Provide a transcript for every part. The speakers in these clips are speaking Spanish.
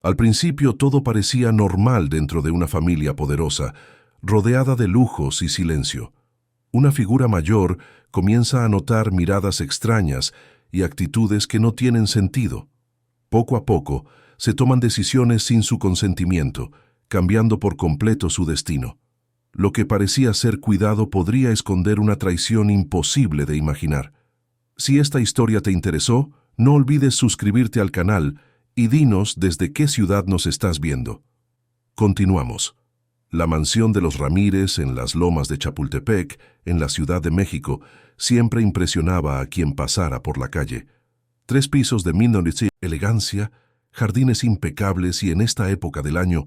Al principio todo parecía normal dentro de una familia poderosa, rodeada de lujos y silencio. Una figura mayor comienza a notar miradas extrañas y actitudes que no tienen sentido. Poco a poco, se toman decisiones sin su consentimiento, cambiando por completo su destino. Lo que parecía ser cuidado podría esconder una traición imposible de imaginar. Si esta historia te interesó, no olvides suscribirte al canal y dinos desde qué ciudad nos estás viendo. Continuamos. La mansión de los Ramírez en las lomas de Chapultepec, en la Ciudad de México, siempre impresionaba a quien pasara por la calle. 3 pisos de minolitzia, elegancia, jardines impecables y en esta época del año,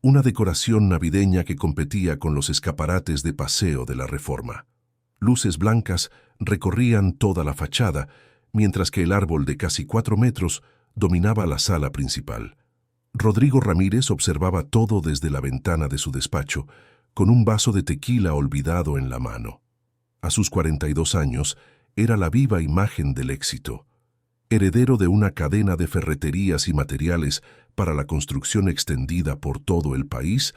una decoración navideña que competía con los escaparates de paseo de la Reforma. Luces blancas recorrían toda la fachada, mientras que el árbol de casi 4 metros dominaba la sala principal. Rodrigo Ramírez observaba todo desde la ventana de su despacho, con un vaso de tequila olvidado en la mano. A sus 42 años, era la viva imagen del éxito. Heredero de una cadena de ferreterías y materiales para la construcción extendida por todo el país,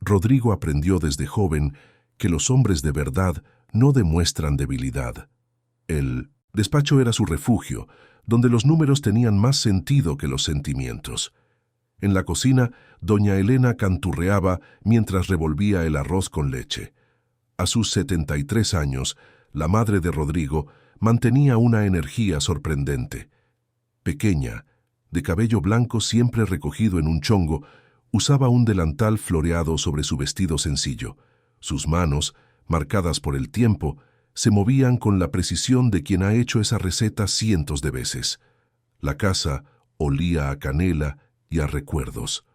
Rodrigo aprendió desde joven que los hombres de verdad no demuestran debilidad. El despacho era su refugio, donde los números tenían más sentido que los sentimientos. En la cocina, doña Elena canturreaba mientras revolvía el arroz con leche. A sus 73 años, la madre de Rodrigo mantenía una energía sorprendente. Pequeña, de cabello blanco siempre recogido en un chongo, usaba un delantal floreado sobre su vestido sencillo. Sus manos, marcadas por el tiempo, se movían con la precisión de quien ha hecho esa receta cientos de veces. La casa olía a canela y a recuerdos.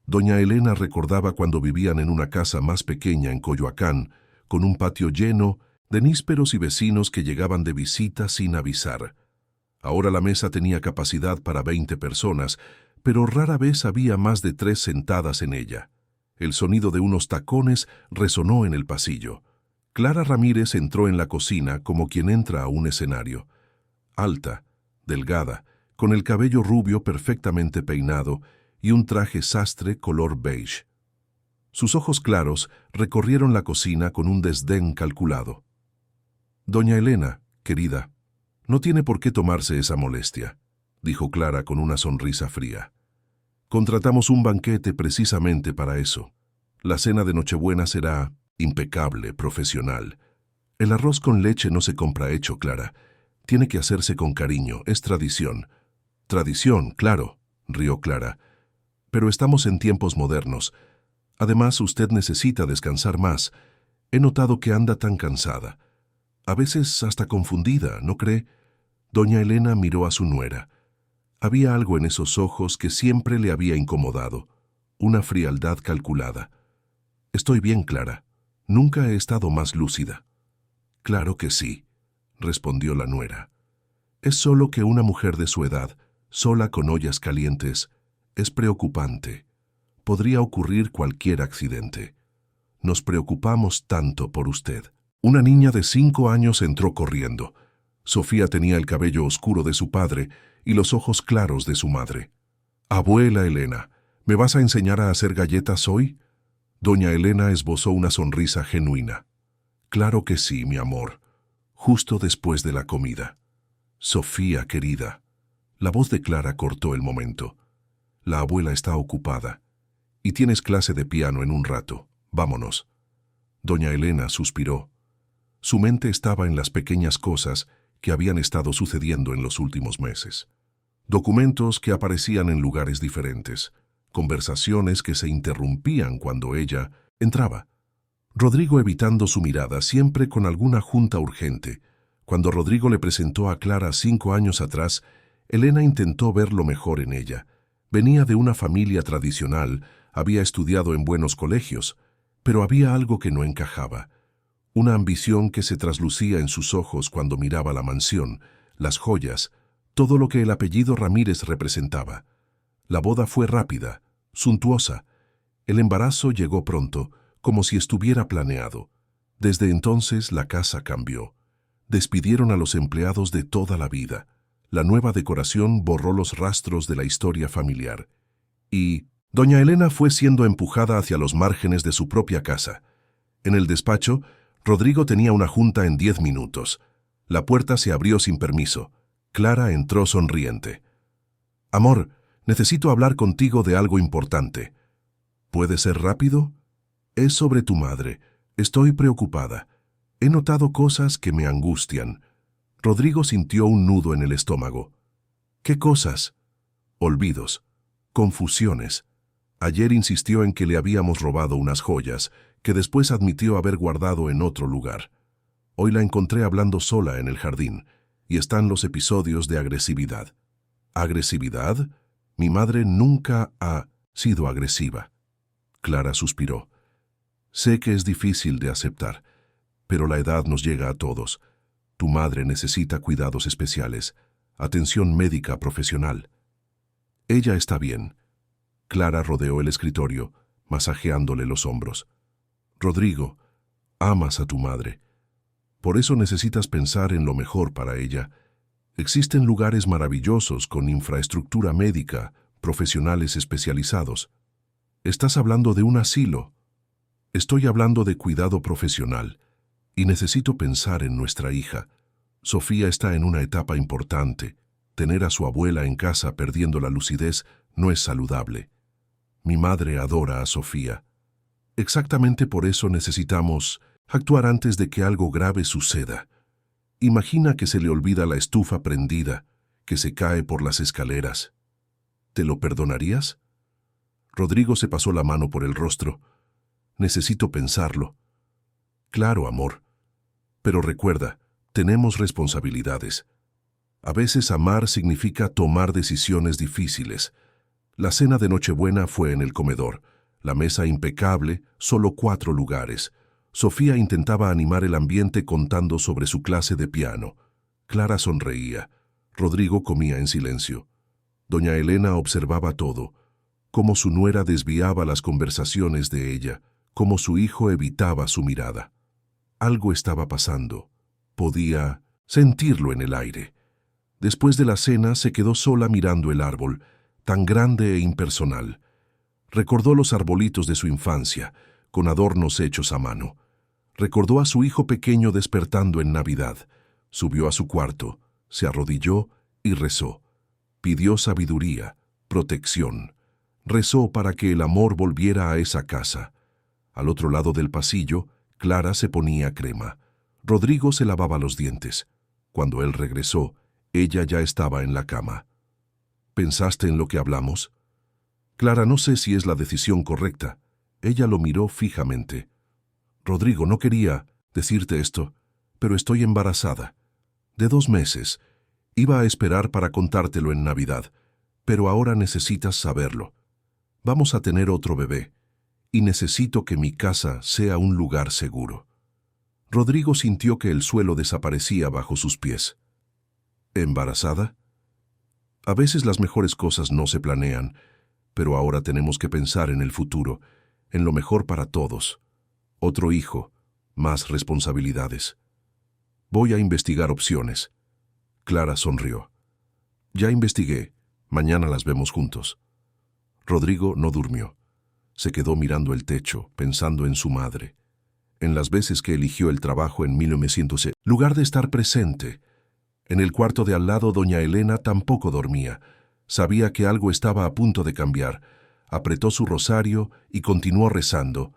Doña Elena recordaba cuando vivían en una casa más pequeña en Coyoacán, con un patio lleno de nísperos y vecinos que llegaban de visita sin avisar. Ahora la mesa tenía capacidad para 20 personas, pero rara vez había más de 3 sentadas en ella. El sonido de unos tacones resonó en el pasillo. Clara Ramírez entró en la cocina como quien entra a un escenario. Alta, delgada, con el cabello rubio perfectamente peinado y un traje sastre color beige. Sus ojos claros recorrieron la cocina con un desdén calculado. «Doña Elena, querida, no tiene por qué tomarse esa molestia», dijo Clara con una sonrisa fría. «Contratamos un banquete precisamente para eso. La cena de Nochebuena será impecable, profesional. El arroz con leche no se compra hecho, Clara. Tiene que hacerse con cariño, es tradición». «Tradición, claro», rió Clara. «Pero estamos en tiempos modernos. Además, usted necesita descansar más. He notado que anda tan cansada. A veces hasta confundida, ¿no cree?». Doña Elena miró a su nuera. Había algo en esos ojos que siempre le había incomodado, una frialdad calculada. «Estoy bien, Clara. Nunca he estado más lúcida». «Claro que sí», respondió la nuera. «Es solo que una mujer de su edad, sola con ollas calientes, es preocupante. Podría ocurrir cualquier accidente. Nos preocupamos tanto por usted». Una niña de 5 años entró corriendo. Sofía tenía el cabello oscuro de su padre y los ojos claros de su madre. «Abuela Elena, ¿me vas a enseñar a hacer galletas hoy?». Doña Elena esbozó una sonrisa genuina. «Claro que sí, mi amor. Justo después de la comida». «Sofía, querida». La voz de Clara cortó el momento. «La abuela está ocupada. Y tienes clase de piano en un rato. Vámonos». Doña Elena suspiró. Su mente estaba en las pequeñas cosas que habían estado sucediendo en los últimos meses. Documentos que aparecían en lugares diferentes. Conversaciones que se interrumpían cuando ella entraba. Rodrigo evitando su mirada, siempre con alguna junta urgente. Cuando Rodrigo le presentó a Clara 5 años atrás, Elena intentó ver lo mejor en ella. Venía de una familia tradicional, había estudiado en buenos colegios, pero había algo que no encajaba. Una ambición que se traslucía en sus ojos cuando miraba la mansión, las joyas, todo lo que el apellido Ramírez representaba. La boda fue rápida, suntuosa. El embarazo llegó pronto, como si estuviera planeado. Desde entonces la casa cambió. Despidieron a los empleados de toda la vida. La nueva decoración borró los rastros de la historia familiar. Y doña Elena fue siendo empujada hacia los márgenes de su propia casa. En el despacho, Rodrigo tenía una junta en 10 minutos. La puerta se abrió sin permiso. Clara entró sonriente. «Amor, necesito hablar contigo de algo importante». «¿Puede ser rápido?» «Es sobre tu madre. Estoy preocupada. He notado cosas que me angustian». Rodrigo sintió un nudo en el estómago. «¿Qué cosas?» «Olvidos. Confusiones. Ayer insistió en que le habíamos robado unas joyas, que después admitió haber guardado en otro lugar. Hoy la encontré hablando sola en el jardín, y están los episodios de agresividad». «¿Agresividad? Mi madre nunca ha sido agresiva». Clara suspiró. «Sé que es difícil de aceptar, pero la edad nos llega a todos. Tu madre necesita cuidados especiales, atención médica profesional». «Ella está bien». Clara rodeó el escritorio, masajeándole los hombros. «Rodrigo, amas a tu madre. Por eso necesitas pensar en lo mejor para ella. Existen lugares maravillosos con infraestructura médica, profesionales especializados. Estás hablando de un asilo. Estoy hablando de cuidado profesional, y necesito pensar en nuestra hija. Sofía está en una etapa importante. Tener a su abuela en casa perdiendo la lucidez no es saludable. Mi madre adora a Sofía. Exactamente por eso necesitamos actuar antes de que algo grave suceda. Imagina que se le olvida la estufa prendida, que se cae por las escaleras. ¿Te lo perdonarías?» Rodrigo se pasó la mano por el rostro. «Necesito pensarlo». «Claro, amor. Pero recuerda, tenemos responsabilidades. A veces amar significa tomar decisiones difíciles. La cena de Nochebuena fue en el comedor. La mesa impecable, solo 4 lugares. Sofía intentaba animar el ambiente contando sobre su clase de piano. Clara sonreía. Rodrigo comía en silencio. Doña Elena observaba todo, cómo su nuera desviaba las conversaciones de ella, cómo su hijo evitaba su mirada. Algo estaba pasando. Podía sentirlo en el aire. Después de la cena se quedó sola mirando el árbol, tan grande e impersonal. Recordó los arbolitos de su infancia, con adornos hechos a mano. Recordó a su hijo pequeño despertando en Navidad. Subió a su cuarto, se arrodilló y rezó. Pidió sabiduría, protección. Rezó para que el amor volviera a esa casa. Al otro lado del pasillo, Clara se ponía crema. Rodrigo se lavaba los dientes. Cuando él regresó, ella ya estaba en la cama. ¿Pensaste en lo que hablamos? Clara, no sé si es la decisión correcta. Ella lo miró fijamente. Rodrigo, no quería decirte esto, pero estoy embarazada. De 2 meses. Iba a esperar para contártelo en Navidad, pero ahora necesitas saberlo. Vamos a tener otro bebé, y necesito que mi casa sea un lugar seguro. Rodrigo sintió que el suelo desaparecía bajo sus pies. ¿Embarazada? A veces las mejores cosas no se planean, pero ahora tenemos que pensar en el futuro, en lo mejor para todos. Otro hijo, más responsabilidades. Voy a investigar opciones. Clara sonrió. Ya investigué. Mañana las vemos juntos. Rodrigo no durmió. Se quedó mirando el techo, pensando en su madre. En las veces que eligió el trabajo en 1900, lugar de estar presente. En el cuarto de al lado, doña Elena tampoco dormía. Sabía que algo estaba a punto de cambiar. Apretó su rosario y continuó rezando.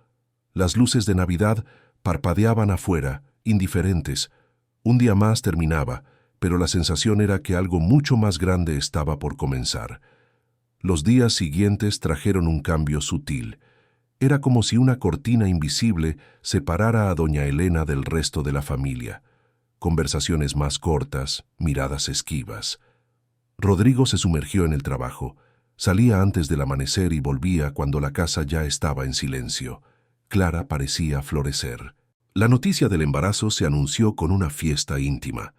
Las luces de Navidad parpadeaban afuera, indiferentes. Un día más terminaba, pero la sensación era que algo mucho más grande estaba por comenzar. Los días siguientes trajeron un cambio sutil. Era como si una cortina invisible separara a doña Elena del resto de la familia. Conversaciones más cortas, miradas esquivas. Rodrigo se sumergió en el trabajo. Salía antes del amanecer y volvía cuando la casa ya estaba en silencio. Clara parecía florecer. La noticia del embarazo se anunció con una fiesta íntima.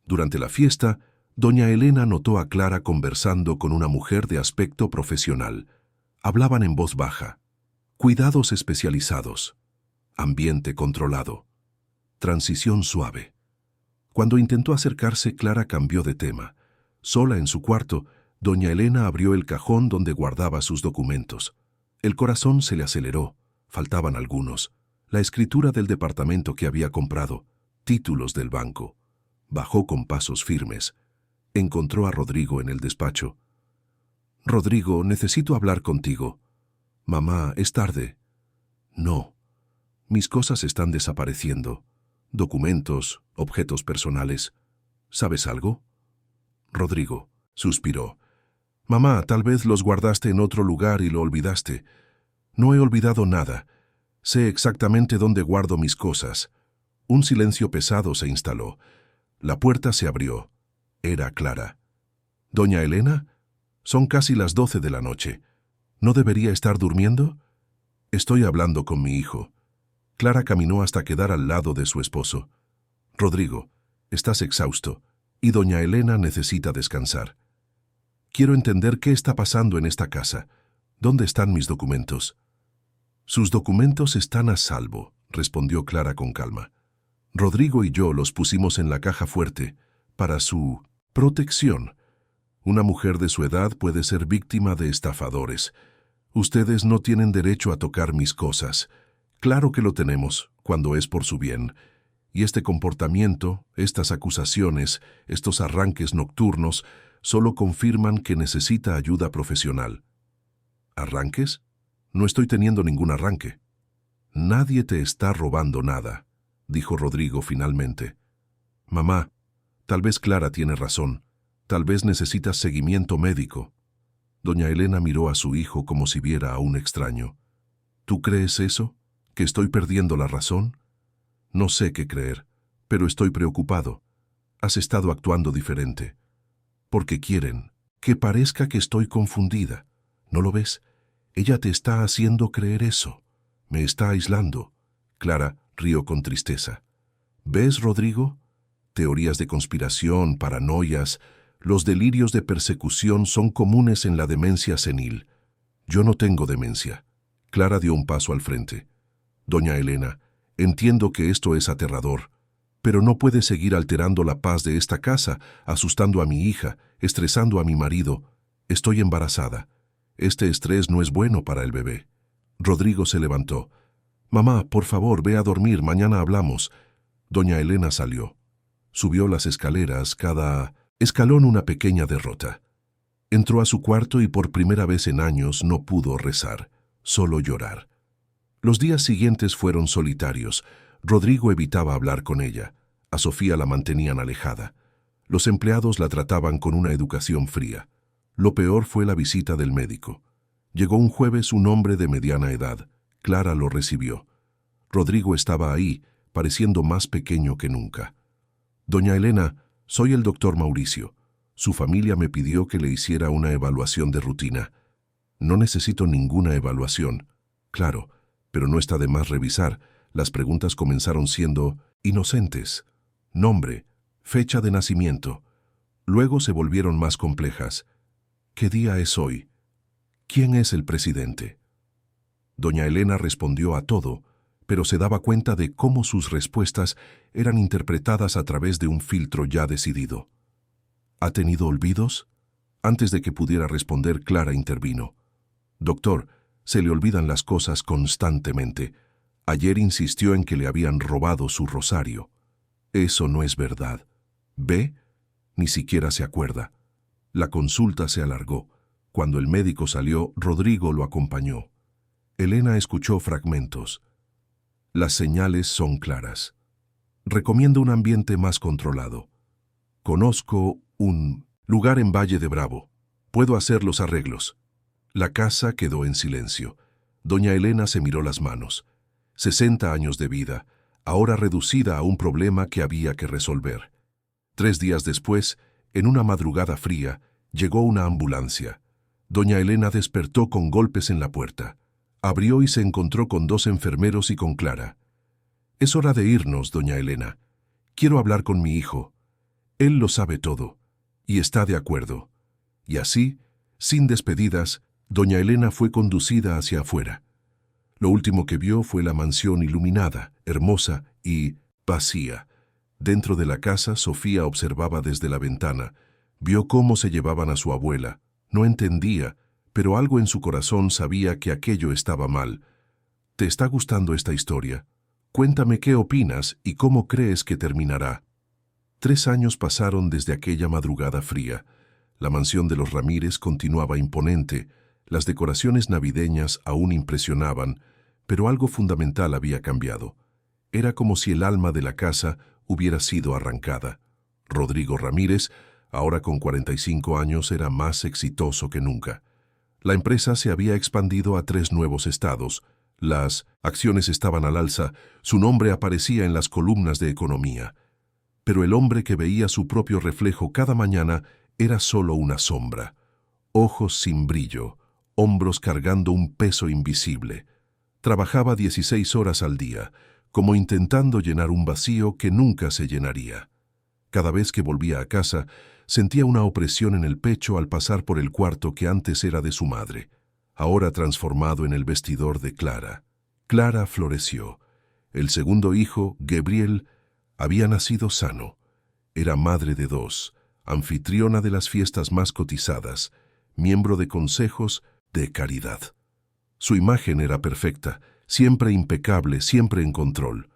Durante la fiesta, doña Elena notó a Clara conversando con una mujer de aspecto profesional. Hablaban en voz baja. Cuidados especializados. Ambiente controlado. Transición suave. Cuando intentó acercarse, Clara cambió de tema. Sola en su cuarto, Doña Elena abrió el cajón donde guardaba sus documentos. El corazón se le aceleró. Faltaban algunos. La escritura del departamento que había comprado, títulos del banco. Bajó con pasos firmes. Encontró a Rodrigo en el despacho. «Rodrigo, necesito hablar contigo». «Mamá, es tarde». «No. Mis cosas están desapareciendo. Documentos, objetos personales. ¿Sabes algo?» Rodrigo suspiró. «Mamá, tal vez los guardaste en otro lugar y lo olvidaste». «No he olvidado nada. Sé exactamente dónde guardo mis cosas». Un silencio pesado se instaló. La puerta se abrió. Era Clara. «¿Doña Elena? Son casi las 12 de la noche. ¿No debería estar durmiendo?» «Estoy hablando con mi hijo». Clara caminó hasta quedar al lado de su esposo. «Rodrigo, estás exhausto y doña Elena necesita descansar. Quiero entender qué está pasando en esta casa. ¿Dónde están mis documentos?» «Sus documentos están a salvo», respondió Clara con calma. «Rodrigo y yo los pusimos en la caja fuerte para su protección. Una mujer de su edad puede ser víctima de estafadores. Ustedes no tienen derecho a tocar mis cosas. Claro que lo tenemos, cuando es por su bien. Y este comportamiento, estas acusaciones, estos arranques nocturnos, solo confirman que necesita ayuda profesional». «¿Arranques? No estoy teniendo ningún arranque». «Nadie te está robando nada», dijo Rodrigo finalmente. «Mamá, tal vez Clara tiene razón. Tal vez necesitas seguimiento médico». Doña Elena miró a su hijo como si viera a un extraño. «¿Tú crees eso? ¿Que estoy perdiendo la razón?» «No sé qué creer, pero estoy preocupado. Has estado actuando diferente. Porque quieren que parezca que estoy confundida. ¿No lo ves? Ella te está haciendo creer eso. Me está aislando». Clara rió con tristeza. «¿Ves, Rodrigo? Teorías de conspiración, paranoias, los delirios de persecución son comunes en la demencia senil. Yo no tengo demencia». Clara dio un paso al frente. «Doña Elena, entiendo que esto es aterrador, pero no puede seguir alterando la paz de esta casa, asustando a mi hija, estresando a mi marido. Estoy embarazada. Este estrés no es bueno para el bebé». Rodrigo se levantó. «Mamá, por favor, ve a dormir, mañana hablamos». Doña Elena salió. Subió las escaleras, cada escalón una pequeña derrota. Entró a su cuarto y por primera vez en años no pudo rezar, solo llorar. Los días siguientes fueron solitarios. Rodrigo evitaba hablar con ella. A Sofía la mantenían alejada. Los empleados la trataban con una educación fría. Lo peor fue la visita del médico. Llegó un jueves un hombre de mediana edad. Clara lo recibió. Rodrigo estaba ahí, pareciendo más pequeño que nunca. «Doña Elena, soy el doctor Mauricio. Su familia me pidió que le hiciera una evaluación de rutina». «No necesito ninguna evaluación». «Claro, pero no está de más revisar». Las preguntas comenzaron siendo inocentes. Nombre, fecha de nacimiento. Luego se volvieron más complejas. ¿Qué día es hoy? ¿Quién es el presidente? Doña Elena respondió a todo, pero se daba cuenta de cómo sus respuestas eran interpretadas a través de un filtro ya decidido. ¿Ha tenido olvidos? Antes de que pudiera responder, Clara intervino. «Doctor, se le olvidan las cosas constantemente. Ayer insistió en que le habían robado su rosario. Eso no es verdad. ¿Ve? Ni siquiera se acuerda». La consulta se alargó. Cuando el médico salió, Rodrigo lo acompañó. Elena escuchó fragmentos. «Las señales son claras. Recomiendo un ambiente más controlado. Conozco un lugar en Valle de Bravo. Puedo hacer los arreglos». La casa quedó en silencio. Doña Elena se miró las manos. 60 años de vida, ahora reducida a un problema que había que resolver. 3 días después, en una madrugada fría, llegó una ambulancia. Doña Elena despertó con golpes en la puerta. Abrió y se encontró con 2 enfermeros y con Clara. «Es hora de irnos, doña Elena. Quiero hablar con mi hijo. Él lo sabe todo, y está de acuerdo». Y así, sin despedidas, doña Elena fue conducida hacia afuera. Lo último que vio fue la mansión iluminada, hermosa y vacía. Dentro de la casa, Sofía observaba desde la ventana. Vio cómo se llevaban a su abuela, No entendía, pero algo en su corazón sabía que aquello estaba mal. ¿Te está gustando esta historia? Cuéntame qué opinas y cómo crees que terminará. 3 años pasaron desde aquella madrugada fría. La mansión de los Ramírez continuaba imponente, las decoraciones navideñas aún impresionaban, pero algo fundamental había cambiado. Era como si el alma de la casa hubiera sido arrancada. Rodrigo Ramírez, ahora con 45 años, era más exitoso que nunca. La empresa se había expandido a 3 nuevos estados. Las acciones estaban al alza, su nombre aparecía en las columnas de economía. Pero el hombre que veía su propio reflejo cada mañana era solo una sombra. Ojos sin brillo, hombros cargando un peso invisible. Trabajaba 16 horas al día, como intentando llenar un vacío que nunca se llenaría. Cada vez que volvía a casa, sentía una opresión en el pecho al pasar por el cuarto que antes era de su madre, ahora transformado en el vestidor de Clara. Clara floreció. El segundo hijo, Gabriel, había nacido sano. Era madre de 2, anfitriona de las fiestas más cotizadas, miembro de consejos de caridad. Su imagen era perfecta, siempre impecable, siempre en control.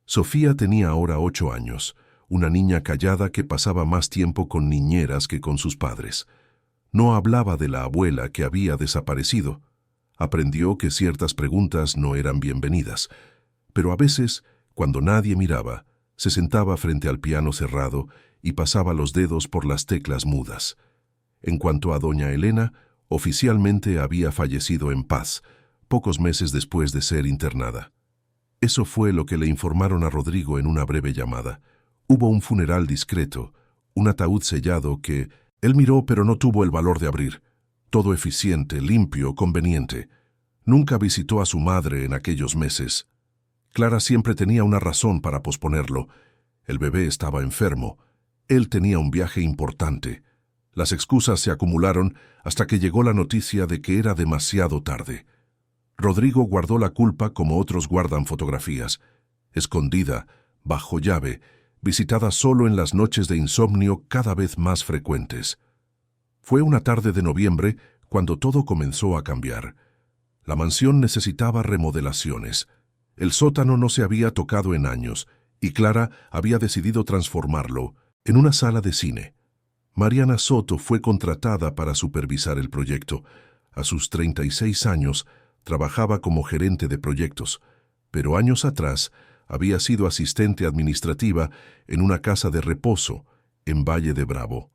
Sofía tenía ahora 8 años, una niña callada que pasaba más tiempo con niñeras que con sus padres. No hablaba de la abuela que había desaparecido. Aprendió que ciertas preguntas no eran bienvenidas, pero a veces, cuando nadie miraba, se sentaba frente al piano cerrado y pasaba los dedos por las teclas mudas. En cuanto a doña Elena, oficialmente había fallecido en paz, pocos meses después de ser internada. Eso fue lo que le informaron a Rodrigo en una breve llamada. Hubo un funeral discreto, un ataúd sellado que él miró pero no tuvo el valor de abrir. Todo eficiente, limpio, conveniente. Nunca visitó a su madre en aquellos meses. Clara siempre tenía una razón para posponerlo. El bebé estaba enfermo. Él tenía un viaje importante. Las excusas se acumularon hasta que llegó la noticia de que era demasiado tarde. Rodrigo guardó la culpa como otros guardan fotografías, escondida, bajo llave, visitada solo en las noches de insomnio cada vez más frecuentes. Fue una tarde de noviembre cuando todo comenzó a cambiar. La mansión necesitaba remodelaciones. El sótano no se había tocado en años, y Clara había decidido transformarlo en una sala de cine. Mariana Soto fue contratada para supervisar el proyecto. A sus 36 años, trabajaba como gerente de proyectos, pero años atrás había sido asistente administrativa en una casa de reposo en Valle de Bravo.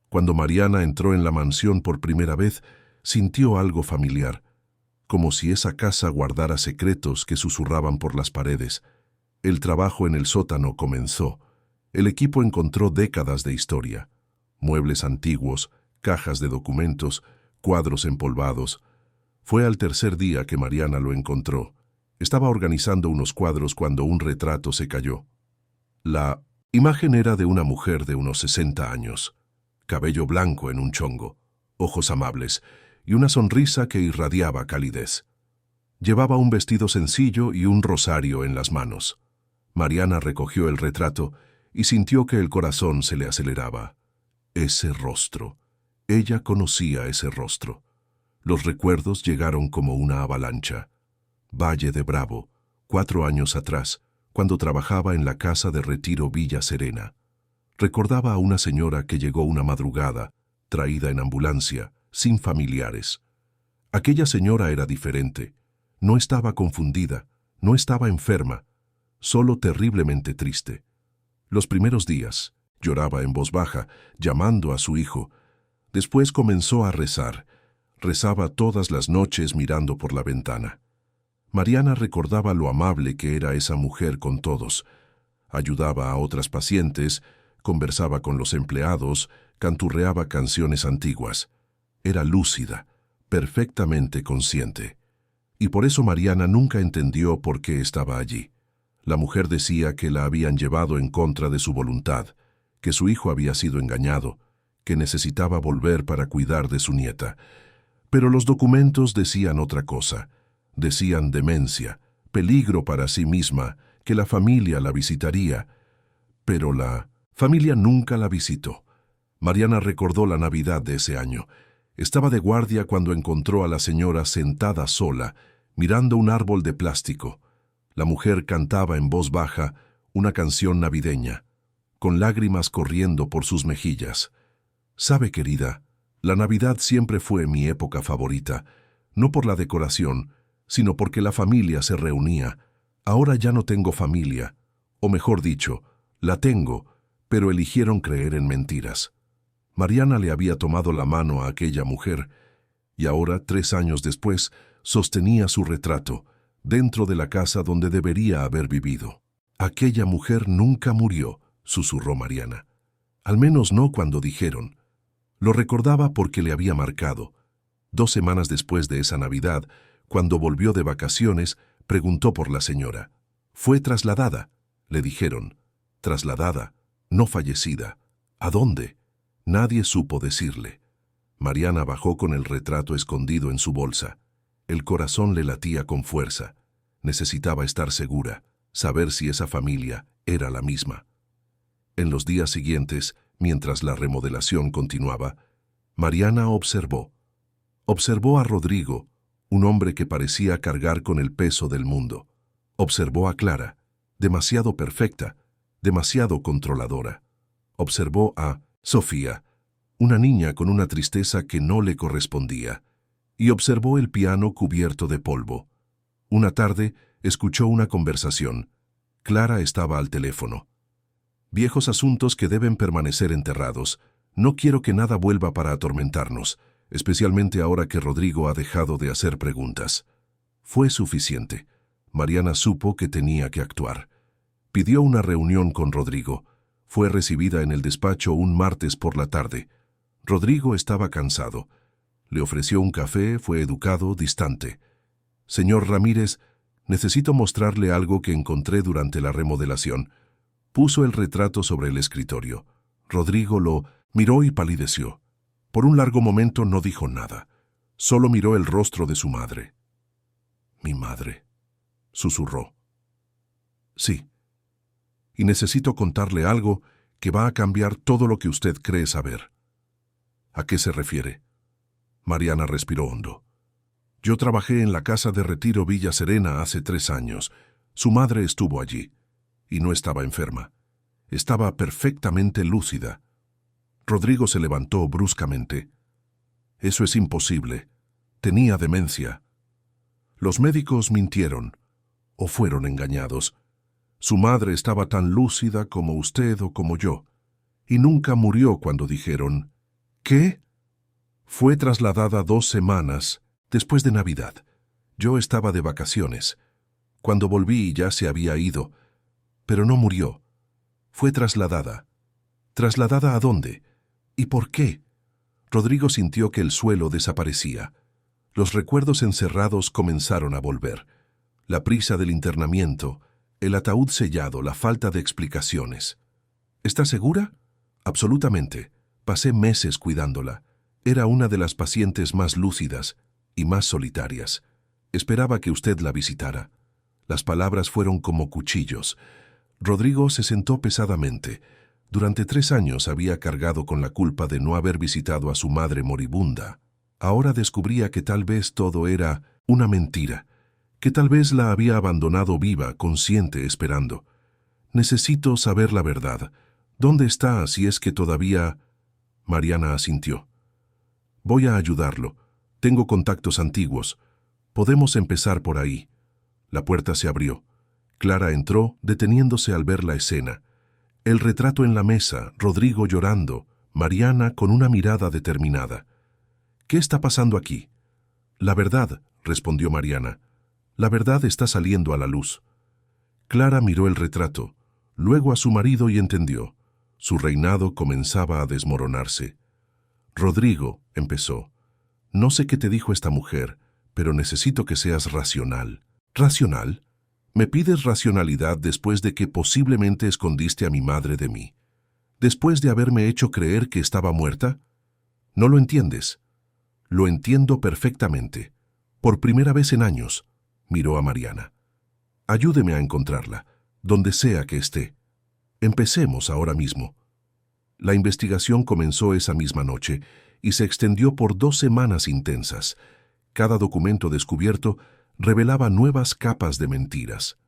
Cuando Mariana entró en la mansión por primera vez, sintió algo familiar, como si esa casa guardara secretos que susurraban por las paredes. El trabajo en el sótano comenzó. El equipo encontró décadas de historia. Muebles antiguos, cajas de documentos, cuadros empolvados. Fue al tercer día que Mariana lo encontró. Estaba organizando unos cuadros cuando un retrato se cayó. La imagen era de una mujer de unos 60 años. Cabello blanco en un chongo, ojos amables y una sonrisa que irradiaba calidez. Llevaba un vestido sencillo y un rosario en las manos. Mariana recogió el retrato y sintió que el corazón se le aceleraba. Ese rostro. Ella conocía ese rostro. Los recuerdos llegaron como una avalancha. Valle de Bravo, 4 años atrás, cuando trabajaba en la casa de retiro Villa Serena. Recordaba a una señora que llegó una madrugada, traída en ambulancia, sin familiares. Aquella señora era diferente. No estaba confundida, no estaba enferma, solo terriblemente triste. Los primeros días, lloraba en voz baja, llamando a su hijo. Después comenzó a rezar. Rezaba todas las noches mirando por la ventana. Mariana recordaba lo amable que era esa mujer con todos. Ayudaba a otras pacientes, conversaba con los empleados, canturreaba canciones antiguas. Era lúcida, perfectamente consciente. Y por eso Mariana nunca entendió por qué estaba allí. La mujer decía que la habían llevado en contra de su voluntad, que su hijo había sido engañado, que necesitaba volver para cuidar de su nieta. Pero los documentos decían otra cosa. Decían demencia, peligro para sí misma, que la familia la visitaría. Pero la familia nunca la visitó. Mariana recordó la Navidad de ese año. Estaba de guardia cuando encontró a la señora sentada sola, mirando un árbol de plástico. La mujer cantaba en voz baja una canción navideña, con lágrimas corriendo por sus mejillas. «Sabe, querida, la Navidad siempre fue mi época favorita, no por la decoración, sino porque la familia se reunía. Ahora ya no tengo familia, o mejor dicho, la tengo, pero eligieron creer en mentiras». Mariana le había tomado la mano a aquella mujer, y ahora, 3 años después, sostenía su retrato, dentro de la casa donde debería haber vivido. «Aquella mujer nunca murió», susurró Mariana. «Al menos no cuando dijeron». Lo recordaba porque le había marcado. 2 semanas después de esa Navidad, cuando volvió de vacaciones, preguntó por la señora. «Fue trasladada», le dijeron. «Trasladada, no fallecida. ¿A dónde?». Nadie supo decirle. Mariana bajó con el retrato escondido en su bolsa. El corazón le latía con fuerza. Necesitaba estar segura, saber si esa familia era la misma. En los días siguientes, mientras la remodelación continuaba, Mariana observó. Observó a Rodrigo, un hombre que parecía cargar con el peso del mundo. Observó a Clara, demasiado perfecta, demasiado controladora. Observó a Sofía, una niña con una tristeza que no le correspondía, y observó el piano cubierto de polvo. Una tarde escuchó una conversación. Clara estaba al teléfono. «Viejos asuntos que deben permanecer enterrados. No quiero que nada vuelva para atormentarnos, especialmente ahora que Rodrigo ha dejado de hacer preguntas». Fue suficiente. Mariana supo que tenía que actuar. Pidió una reunión con Rodrigo. Fue recibida en el despacho un martes por la tarde. Rodrigo estaba cansado. Le ofreció un café, fue educado, distante. «Señor Ramírez, necesito mostrarle algo que encontré durante la remodelación». Puso el retrato sobre el escritorio. Rodrigo lo miró y palideció. Por un largo momento no dijo nada. Solo miró el rostro de su madre. «Mi madre», susurró. «Sí. Y necesito contarle algo que va a cambiar todo lo que usted cree saber». «¿A qué se refiere?». Mariana respiró hondo. «Yo trabajé en la casa de retiro Villa Serena hace 3 años. Su madre estuvo allí. Y no estaba enferma. Estaba perfectamente lúcida». Rodrigo se levantó bruscamente. «Eso es imposible. Tenía demencia». «Los médicos mintieron, o fueron engañados. Su madre estaba tan lúcida como usted o como yo, y nunca murió cuando dijeron». «¿Qué?». «Fue trasladada 2 semanas después de Navidad. Yo estaba de vacaciones. Cuando volví ya se había ido, pero no murió. Fue trasladada». «¿Trasladada a dónde? ¿Y por qué?». Rodrigo sintió que el suelo desaparecía. Los recuerdos encerrados comenzaron a volver. La prisa del internamiento, el ataúd sellado, la falta de explicaciones. «¿Está segura?». «Absolutamente. Pasé meses cuidándola. Era una de las pacientes más lúcidas y más solitarias. Esperaba que usted la visitara». Las palabras fueron como cuchillos. Rodrigo se sentó pesadamente. Durante 3 años había cargado con la culpa de no haber visitado a su madre moribunda. Ahora descubría que tal vez todo era una mentira, que tal vez la había abandonado viva, consciente, esperando. «Necesito saber la verdad. ¿Dónde está, si es que todavía...». Mariana asintió. «Voy a ayudarlo. Tengo contactos antiguos. Podemos empezar por ahí». La puerta se abrió. Clara entró, deteniéndose al ver la escena. El retrato en la mesa, Rodrigo llorando, Mariana con una mirada determinada. «¿Qué está pasando aquí?». «La verdad», respondió Mariana. «La verdad está saliendo a la luz». Clara miró el retrato, luego a su marido y entendió. Su reinado comenzaba a desmoronarse. «Rodrigo», empezó, «no sé qué te dijo esta mujer, pero necesito que seas racional». «¿Racional? ¿Me pides racionalidad después de que posiblemente escondiste a mi madre de mí? ¿Después de haberme hecho creer que estaba muerta? ¿No lo entiendes?». «Lo entiendo perfectamente. Por primera vez en años», miró a Mariana. «Ayúdeme a encontrarla, donde sea que esté. Empecemos ahora mismo». La investigación comenzó esa misma noche, y se extendió por 2 semanas intensas. Cada documento descubierto revelaba nuevas capas de mentiras.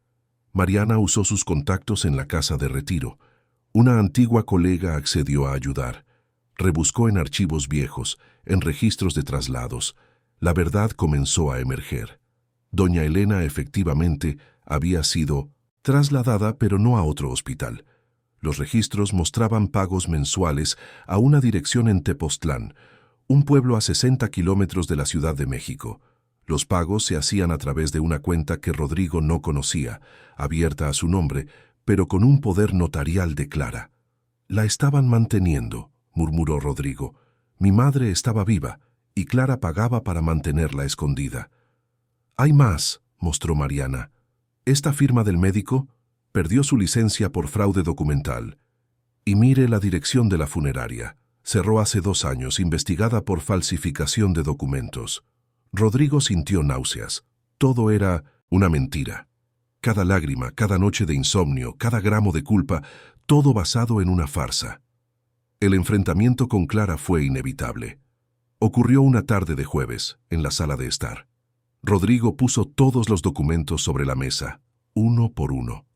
Mariana usó sus contactos en la casa de retiro. Una antigua colega accedió a ayudar. Rebuscó en archivos viejos, en registros de traslados. La verdad comenzó a emerger. Doña Elena efectivamente había sido trasladada, pero no a otro hospital. Los registros mostraban pagos mensuales a una dirección en Tepoztlán, un pueblo a 60 kilómetros de la Ciudad de México. Los pagos se hacían a través de una cuenta que Rodrigo no conocía, abierta a su nombre, pero con un poder notarial de Clara. «La estaban manteniendo», murmuró Rodrigo. «Mi madre estaba viva, y Clara pagaba para mantenerla escondida». «Hay más», mostró Mariana. «Esta firma del médico perdió su licencia por fraude documental. Y mire la dirección de la funeraria. Cerró hace 2 años, investigada por falsificación de documentos». Rodrigo sintió náuseas. Todo era una mentira. Cada lágrima, cada noche de insomnio, cada gramo de culpa, todo basado en una farsa. El enfrentamiento con Clara fue inevitable. Ocurrió una tarde de jueves, en la sala de estar. Rodrigo puso todos los documentos sobre la mesa, uno por uno.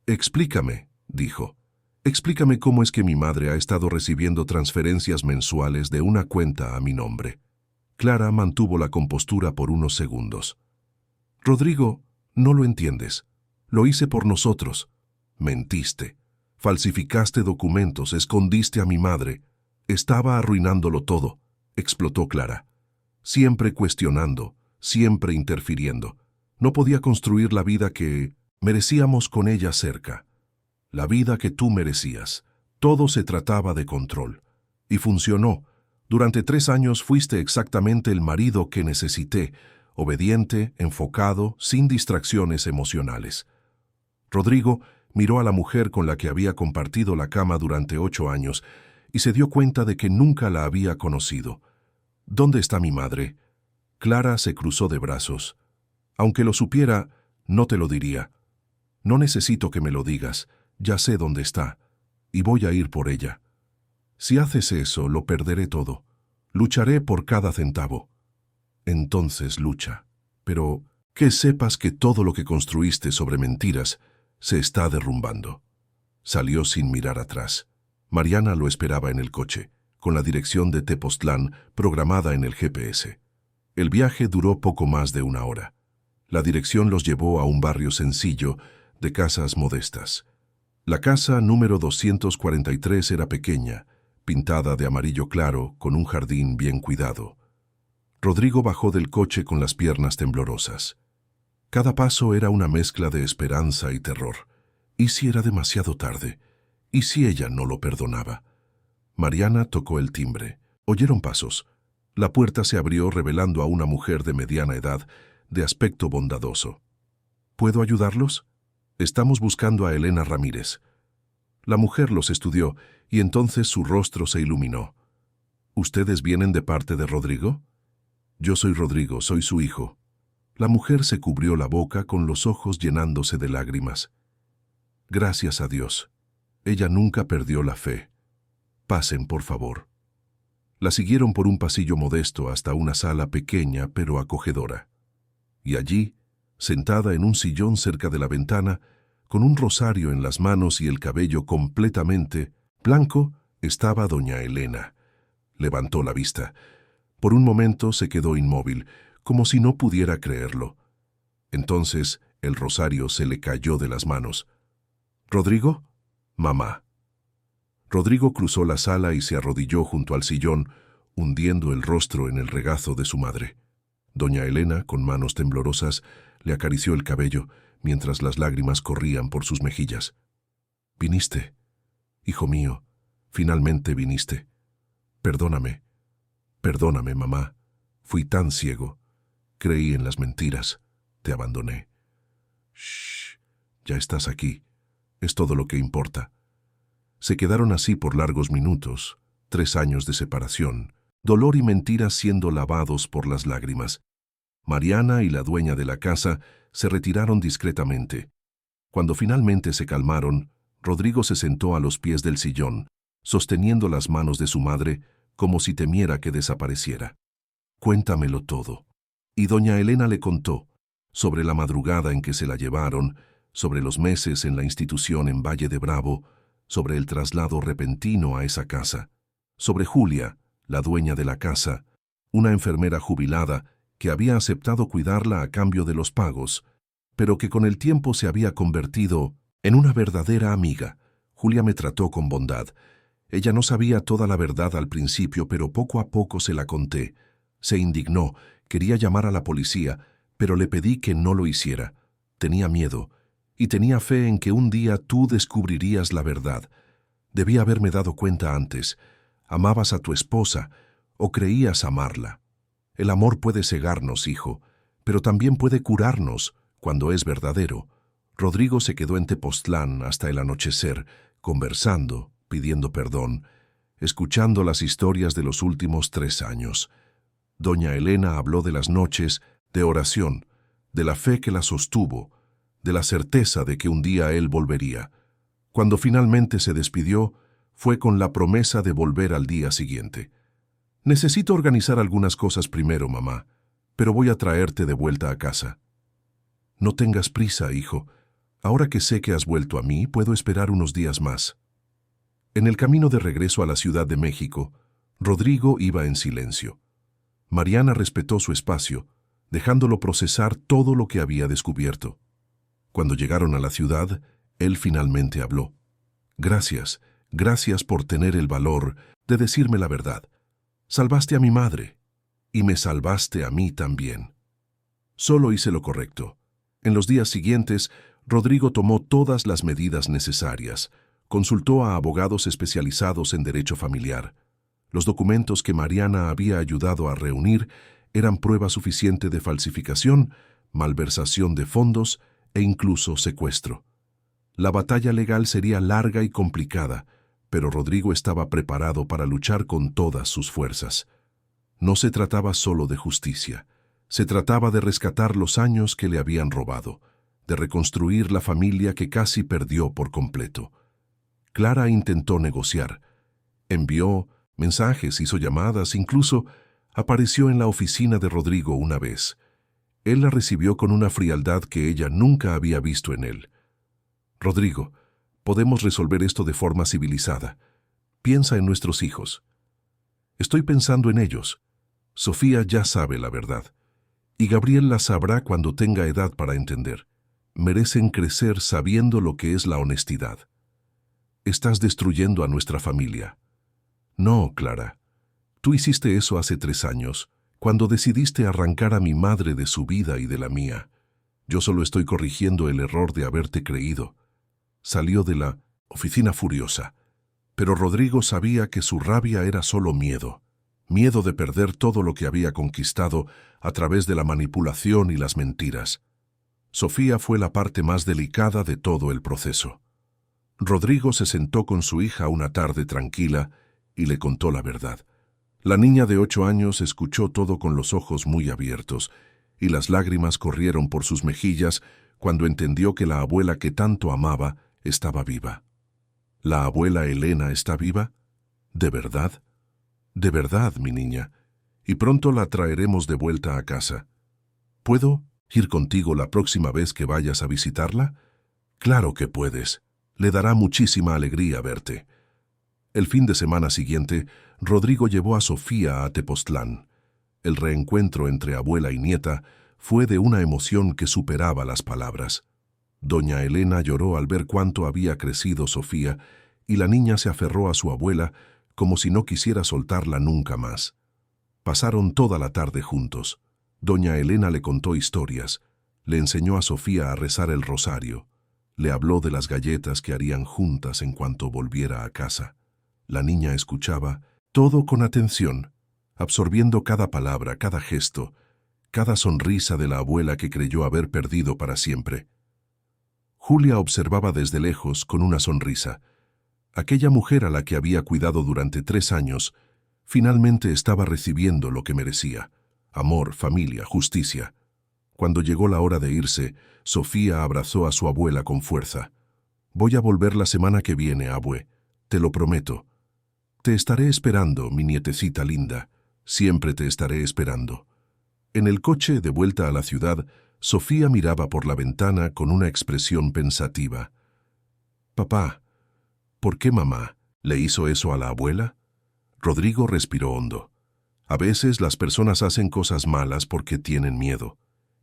«Explícame», dijo. «Explícame cómo es que mi madre ha estado recibiendo transferencias mensuales de una cuenta a mi nombre». Clara mantuvo la compostura por unos segundos. «Rodrigo, no lo entiendes. Lo hice por nosotros. Mentiste. Falsificaste documentos, escondiste a mi madre. Estaba arruinándolo todo», explotó Clara. «Siempre cuestionando, siempre interfiriendo. No podía construir la vida que merecíamos con ella cerca. La vida que tú merecías. Todo se trataba de control. Y funcionó. Durante 3 años fuiste exactamente el marido que necesité, obediente, enfocado, sin distracciones emocionales». Rodrigo miró a la mujer con la que había compartido la cama durante 8 años y se dio cuenta de que nunca la había conocido. «¿Dónde está mi madre?» Clara se cruzó de brazos. «Aunque lo supiera, no te lo diría. No necesito que me lo digas, ya sé dónde está, y voy a ir por ella. Si haces eso, lo perderé todo. Lucharé por cada centavo». «Entonces lucha. Pero que sepas que todo lo que construiste sobre mentiras se está derrumbando». Salió sin mirar atrás. Mariana lo esperaba en el coche, con la dirección de Tepoztlán programada en el GPS. El viaje duró poco más de 1 hora. La dirección los llevó a un barrio sencillo, de casas modestas. La casa número 243 era pequeña, pintada de amarillo claro, con un jardín bien cuidado. Rodrigo bajó del coche con las piernas temblorosas. Cada paso era una mezcla de esperanza y terror. ¿Y si era demasiado tarde? ¿Y si ella no lo perdonaba? Mariana tocó el timbre. Oyeron pasos. La puerta se abrió revelando a una mujer de mediana edad, de aspecto bondadoso. «¿Puedo ayudarlos? Estamos buscando a Elena Ramírez». La mujer los estudió y entonces su rostro se iluminó. «¿Ustedes vienen de parte de Rodrigo?» «Yo soy Rodrigo, soy su hijo». La mujer se cubrió la boca con los ojos llenándose de lágrimas. «Gracias a Dios. Ella nunca perdió la fe. Pasen, por favor». La siguieron por un pasillo modesto hasta una sala pequeña pero acogedora. Y allí, sentada en un sillón cerca de la ventana, con un rosario en las manos y el cabello completamente blanco, estaba doña Elena. Levantó la vista. Por un momento se quedó inmóvil, como si no pudiera creerlo. Entonces el rosario se le cayó de las manos. «¿Rodrigo?» «Mamá». Rodrigo cruzó la sala y se arrodilló junto al sillón, hundiendo el rostro en el regazo de su madre. Doña Elena, con manos temblorosas, le acarició el cabello, mientras las lágrimas corrían por sus mejillas. «Viniste, hijo mío, finalmente viniste. Perdóname, perdóname, mamá. Fui tan ciego. Creí en las mentiras. Te abandoné. Shh, ya estás aquí. Es todo lo que importa». Se quedaron así por largos minutos, 3 años de separación, dolor y mentiras siendo lavados por las lágrimas. Mariana y la dueña de la casa se retiraron discretamente. Cuando finalmente se calmaron, Rodrigo se sentó a los pies del sillón, sosteniendo las manos de su madre, como si temiera que desapareciera. «Cuéntamelo todo». Y doña Elena le contó sobre la madrugada en que se la llevaron, sobre los meses en la institución en Valle de Bravo, sobre el traslado repentino a esa casa, sobre Julia, la dueña de la casa, una enfermera jubilada que había aceptado cuidarla a cambio de los pagos, pero que con el tiempo se había convertido en una verdadera amiga. Julia me trató con bondad. Ella no sabía toda la verdad al principio, pero poco a poco se la conté. Se indignó, quería llamar a la policía, pero le pedí que no lo hiciera. Tenía miedo, y tenía fe en que un día tú descubrirías la verdad. Debí haberme dado cuenta antes. Amabas a tu esposa, o creías amarla. El amor puede cegarnos, hijo, pero también puede curarnos cuando es verdadero. Rodrigo se quedó en Tepoztlán hasta el anochecer, conversando, pidiendo perdón, escuchando las historias de los últimos 3 años. Doña Elena habló de las noches, de oración, de la fe que la sostuvo, de la certeza de que un día él volvería. Cuando finalmente se despidió, fue con la promesa de volver al día siguiente. «Necesito organizar algunas cosas primero, mamá, pero voy a traerte de vuelta a casa». «No tengas prisa, hijo. Ahora que sé que has vuelto a mí, puedo esperar unos días más». En el camino de regreso a la Ciudad de México, Rodrigo iba en silencio. Mariana respetó su espacio, dejándolo procesar todo lo que había descubierto. Cuando llegaron a la ciudad, él finalmente habló. «Gracias, gracias por tener el valor de decirme la verdad. Salvaste a mi madre, y me salvaste a mí también». Solo hice lo correcto. En los días siguientes, Rodrigo tomó todas las medidas necesarias. Consultó a abogados especializados en derecho familiar. Los documentos que Mariana había ayudado a reunir eran prueba suficiente de falsificación, malversación de fondos e incluso secuestro. La batalla legal sería larga y complicada, pero Rodrigo estaba preparado para luchar con todas sus fuerzas. No se trataba solo de justicia. Se trataba de rescatar los años que le habían robado, de reconstruir la familia que casi perdió por completo. Clara intentó negociar. Envió mensajes, hizo llamadas, incluso apareció en la oficina de Rodrigo una vez. Él la recibió con una frialdad que ella nunca había visto en él. «Rodrigo, podemos resolver esto de forma civilizada. Piensa en nuestros hijos». «Estoy pensando en ellos. Sofía ya sabe la verdad. Y Gabriel la sabrá cuando tenga edad para entender. Merecen crecer sabiendo lo que es la honestidad». «Estás destruyendo a nuestra familia». «No, Clara. Tú hiciste eso hace 3 años, cuando decidiste arrancar a mi madre de su vida y de la mía. Yo solo estoy corrigiendo el error de haberte creído». Salió de la oficina furiosa, pero Rodrigo sabía que su rabia era solo miedo. Miedo de perder todo lo que había conquistado a través de la manipulación y las mentiras. Sofía fue la parte más delicada de todo el proceso. Rodrigo se sentó con su hija una tarde tranquila y le contó la verdad. La niña de 8 años escuchó todo con los ojos muy abiertos, y las lágrimas corrieron por sus mejillas cuando entendió que la abuela que tanto amaba estaba viva. ¿La abuela Elena está viva? ¿De verdad? De verdad, mi niña. Y pronto la traeremos de vuelta a casa. ¿Puedo ir contigo la próxima vez que vayas a visitarla? Claro que puedes. Le dará muchísima alegría verte. El fin de semana siguiente, Rodrigo llevó a Sofía a Tepoztlán. El reencuentro entre abuela y nieta fue de una emoción que superaba las palabras. Doña Elena lloró al ver cuánto había crecido Sofía, y la niña se aferró a su abuela como si no quisiera soltarla nunca más. Pasaron toda la tarde juntos. Doña Elena le contó historias, le enseñó a Sofía a rezar el rosario, le habló de las galletas que harían juntas en cuanto volviera a casa. La niña escuchaba todo con atención, absorbiendo cada palabra, cada gesto, cada sonrisa de la abuela que creyó haber perdido para siempre. Julia observaba desde lejos con una sonrisa. Aquella mujer a la que había cuidado durante 3 años, finalmente estaba recibiendo lo que merecía: amor, familia, justicia. Cuando llegó la hora de irse, Sofía abrazó a su abuela con fuerza. «Voy a volver la semana que viene, abue, te lo prometo». Te estaré esperando, mi nietecita linda. Siempre te estaré esperando. En el coche de vuelta a la ciudad, Sofía miraba por la ventana con una expresión pensativa. «Papá, ¿por qué mamá le hizo eso a la abuela?» Rodrigo respiró hondo. A veces las personas hacen cosas malas porque tienen miedo.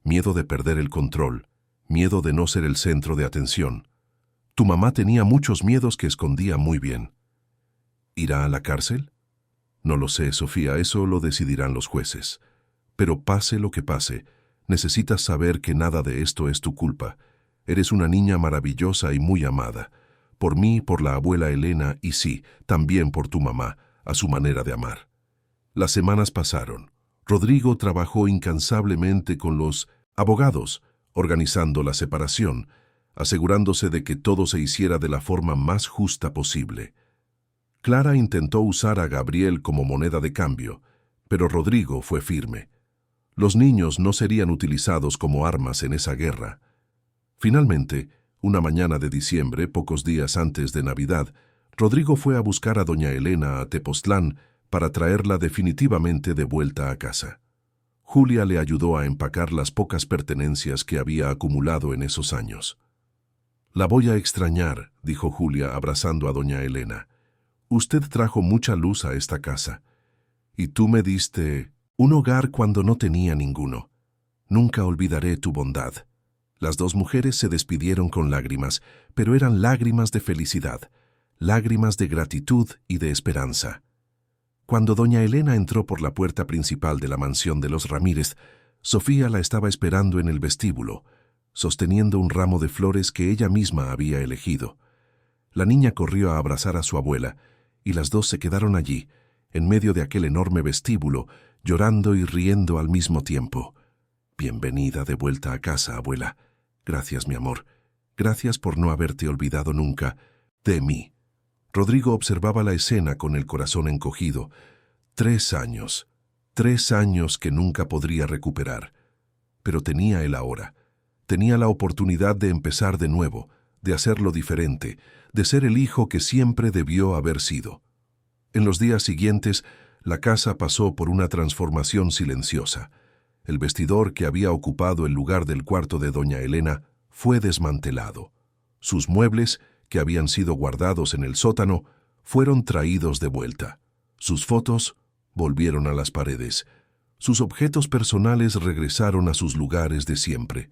Miedo de perder el control. Miedo de no ser el centro de atención. Tu mamá tenía muchos miedos que escondía muy bien. ¿Irá a la cárcel? No lo sé, Sofía, eso lo decidirán los jueces. Pero pase lo que pase, necesitas saber que nada de esto es tu culpa. Eres una niña maravillosa y muy amada. Por mí, por la abuela Elena y sí, también por tu mamá, a su manera de amar. Las semanas pasaron. Rodrigo trabajó incansablemente con los abogados, organizando la separación, asegurándose de que todo se hiciera de la forma más justa posible. Clara intentó usar a Gabriel como moneda de cambio, pero Rodrigo fue firme. Los niños no serían utilizados como armas en esa guerra. Finalmente, una mañana de diciembre, pocos días antes de Navidad, Rodrigo fue a buscar a doña Elena a Tepoztlán para traerla definitivamente de vuelta a casa. Julia le ayudó a empacar las pocas pertenencias que había acumulado en esos años. «La voy a extrañar», dijo Julia abrazando a doña Elena. «Usted trajo mucha luz a esta casa. Y tú me diste un hogar cuando no tenía ninguno. Nunca olvidaré tu bondad». Las dos mujeres se despidieron con lágrimas, pero eran lágrimas de felicidad, lágrimas de gratitud y de esperanza. Cuando doña Elena entró por la puerta principal de la mansión de los Ramírez, Sofía la estaba esperando en el vestíbulo, sosteniendo un ramo de flores que ella misma había elegido. La niña corrió a abrazar a su abuela, y las dos se quedaron allí, en medio de aquel enorme vestíbulo, llorando y riendo al mismo tiempo. «Bienvenida de vuelta a casa, abuela. Gracias, mi amor. Gracias por no haberte olvidado nunca de mí». Rodrigo observaba la escena con el corazón encogido. 3 años. 3 años que nunca podría recuperar. Pero tenía él ahora. Tenía la oportunidad de empezar de nuevo, de hacerlo diferente, de ser el hijo que siempre debió haber sido. En los días siguientes, la casa pasó por una transformación silenciosa. El vestidor que había ocupado el lugar del cuarto de doña Elena fue desmantelado. Sus muebles, que habían sido guardados en el sótano, fueron traídos de vuelta. Sus fotos volvieron a las paredes. Sus objetos personales regresaron a sus lugares de siempre.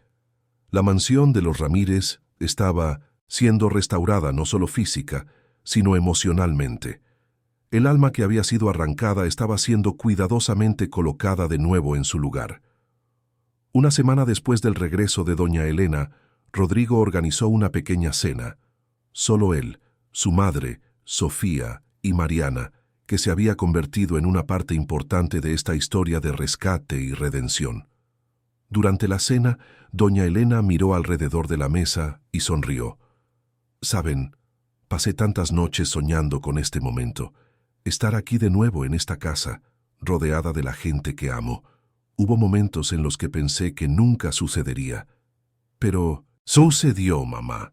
La mansión de los Ramírez estaba siendo restaurada no solo física, sino emocionalmente. El alma que había sido arrancada estaba siendo cuidadosamente colocada de nuevo en su lugar. Una semana después del regreso de doña Elena, Rodrigo organizó una pequeña cena. Solo él, su madre, Sofía y Mariana, que se había convertido en una parte importante de esta historia de rescate y redención. Durante la cena, doña Elena miró alrededor de la mesa y sonrió. «Saben, pasé tantas noches soñando con este momento. Estar aquí de nuevo en esta casa, rodeada de la gente que amo. Hubo momentos en los que pensé que nunca sucedería. Pero sucedió, mamá.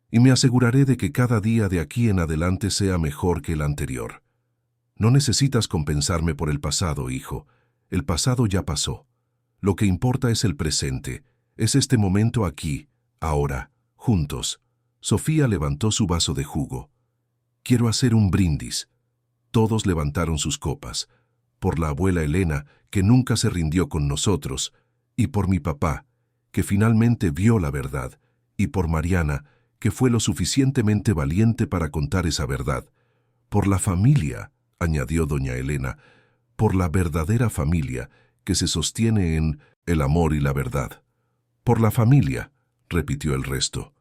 Y me aseguraré de que cada día de aquí en adelante sea mejor que el anterior. No necesitas compensarme por el pasado, hijo. El pasado ya pasó. Lo que importa es el presente. Es este momento aquí, ahora, juntos». Sofía levantó su vaso de jugo. «Quiero hacer un brindis». Todos levantaron sus copas. Por la abuela Elena, que nunca se rindió con nosotros, y por mi papá, que finalmente vio la verdad, y por Mariana, que fue lo suficientemente valiente para contar esa verdad. Por la familia, añadió doña Elena, por la verdadera familia que se sostiene en el amor y la verdad. Por la familia, repitió el resto.